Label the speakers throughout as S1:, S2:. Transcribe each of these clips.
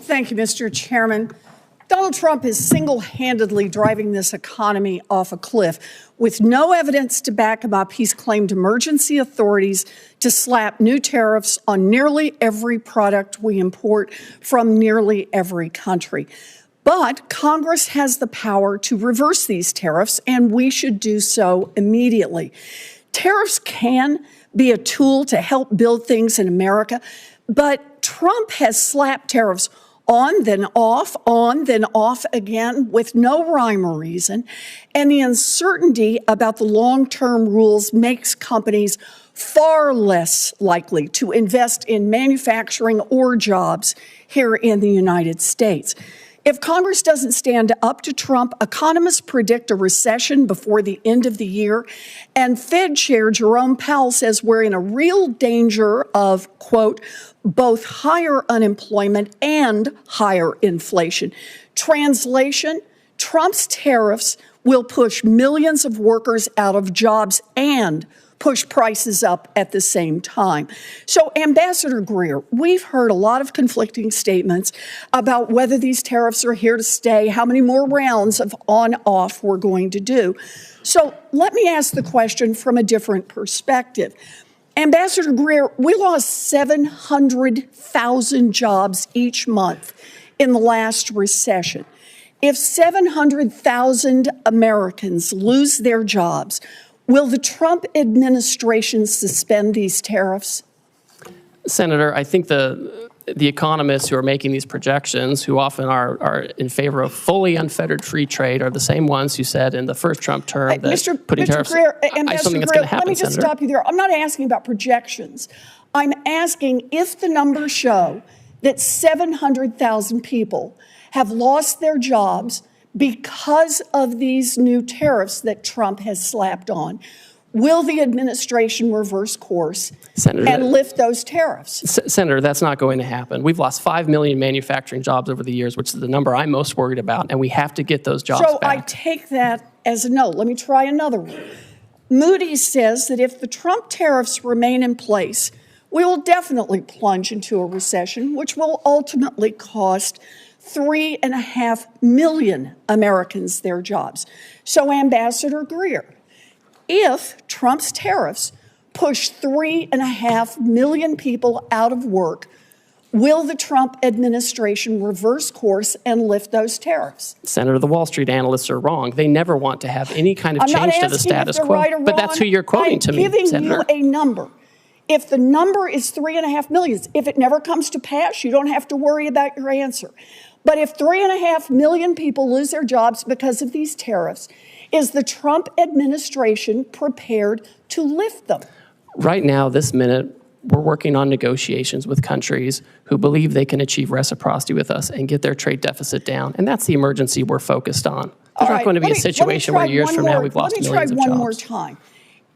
S1: Thank you, Mr. Chairman. Donald Trump is single-handedly driving this economy off a cliff. With no evidence to back him up, he's claimed emergency authorities to slap new tariffs on nearly every product we import from nearly every country. But Congress has the power to reverse these tariffs, and we should do so immediately. Tariffs can be a tool to help build things in America, but Trump has slapped tariffs on, then off again with no rhyme or reason. And the uncertainty about the long-term rules makes companies far less likely to invest in manufacturing or jobs here in the United States. If Congress doesn't stand up to Trump, economists predict a recession before the end of the year. And Fed Chair Jerome Powell says we're in a real danger of, quote, both higher unemployment and higher inflation. Translation, Trump's tariffs will push millions of workers out of jobs and push prices up at the same time. So, Ambassador Greer, we've heard a lot of conflicting statements about whether these tariffs are here to stay, how many more rounds of on-off we're going to do. So let me ask the question from a different perspective. Ambassador Greer, we lost 700,000 jobs each month in the last recession. If 700,000 Americans lose their jobs, will the Trump administration suspend these tariffs?
S2: Senator, I think the economists who are making these projections, who often are in favor of fully unfettered free trade, are the same ones who said in the first Trump term that putting tariffs
S1: Greer,
S2: something that's going to happen.
S1: Let me just stop you there. I'm not asking about projections. I'm asking if the numbers show that 700,000 people have lost their jobs because of these new tariffs that Trump has slapped on. Will the administration reverse course and lift those tariffs?
S2: Senator, that's not going to happen. We've lost 5 million manufacturing jobs over the years, which is the number I'm most worried about, and we have to get those jobs back.
S1: So I take that as a no. Let me try another one. Moody's says that if the Trump tariffs remain in place, we will definitely plunge into a recession, which will ultimately cost 3.5 million Americans their jobs. So, Ambassador Greer, if Trump's tariffs push 3.5 million people out of work, will the Trump administration reverse course and lift those tariffs?
S2: Senator, the Wall Street analysts are wrong. They never want to have any kind of change to the status quo.
S1: Right or wrong.
S2: But that's who you're quoting to me, Senator.
S1: I'm giving you a number. If the number is 3.5 million, if it never comes to pass, you don't have to worry about your answer. But if 3.5 million people lose their jobs because of these tariffs, is the Trump administration prepared to lift them?
S2: Right now, this minute, we're working on negotiations with countries who believe they can achieve reciprocity with us and get their trade deficit down. And that's the emergency we're focused on. There's not going to be a situation where years from now we've lost millions of jobs.
S1: Let me try one more time.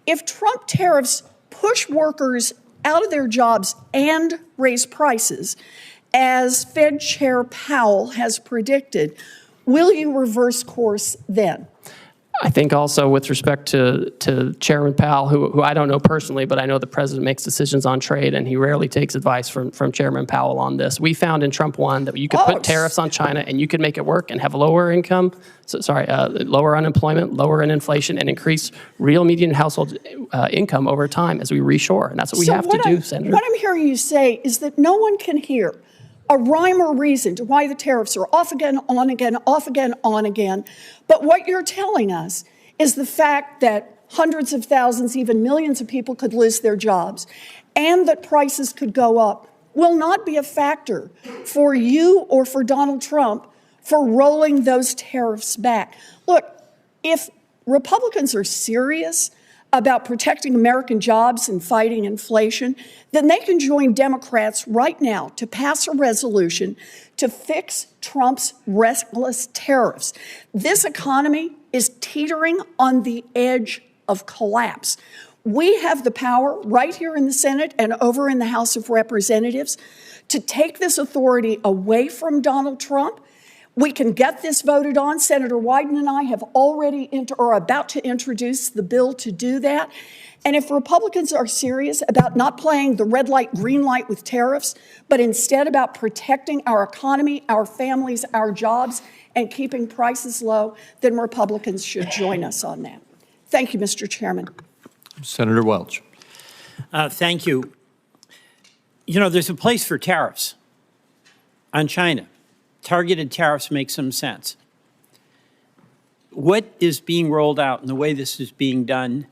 S1: If Trump tariffs push workers out of their jobs and raise prices, as Fed Chair Powell has predicted, will you reverse course then?
S2: I think also with respect to Chairman Powell, who I don't know personally, but I know the president makes decisions on trade, and he rarely takes advice from Chairman Powell on this. We found in Trump 1 that you could put tariffs on China and you could make it work and have lower income, lower unemployment, lower inflation, and increase real median household income over time as we reshore. And that's what we have to do, Senator.
S1: What I'm hearing you say is that no one can hear a rhyme or reason to why the tariffs are off again, on again, off again, on again. But what you're telling us is the fact that hundreds of thousands, even millions of people could lose their jobs and that prices could go up will not be a factor for you or for Donald Trump for rolling those tariffs back. Look, if Republicans are serious about protecting American jobs and fighting inflation, then they can join Democrats right now to pass a resolution to fix Trump's reckless tariffs. This economy is teetering on the edge of collapse. We have the power right here in the Senate and over in the House of Representatives to take this authority away from Donald Trump. We can get this voted on. Senator Wyden and I have already are about to introduce the bill to do that. And if Republicans are serious about not playing the red light, green light with tariffs, but instead about protecting our economy, our families, our jobs, and keeping prices low, then Republicans should join us on that. Thank you, Mr. Chairman.
S3: Senator Welch.
S4: Thank you. You know, there's a place for tariffs on China. Targeted tariffs make some sense. What is being rolled out and the way this is being done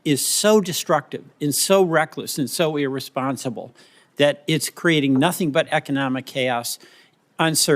S4: is so destructive and so reckless and so irresponsible that it's creating nothing but economic chaos, uncertainty.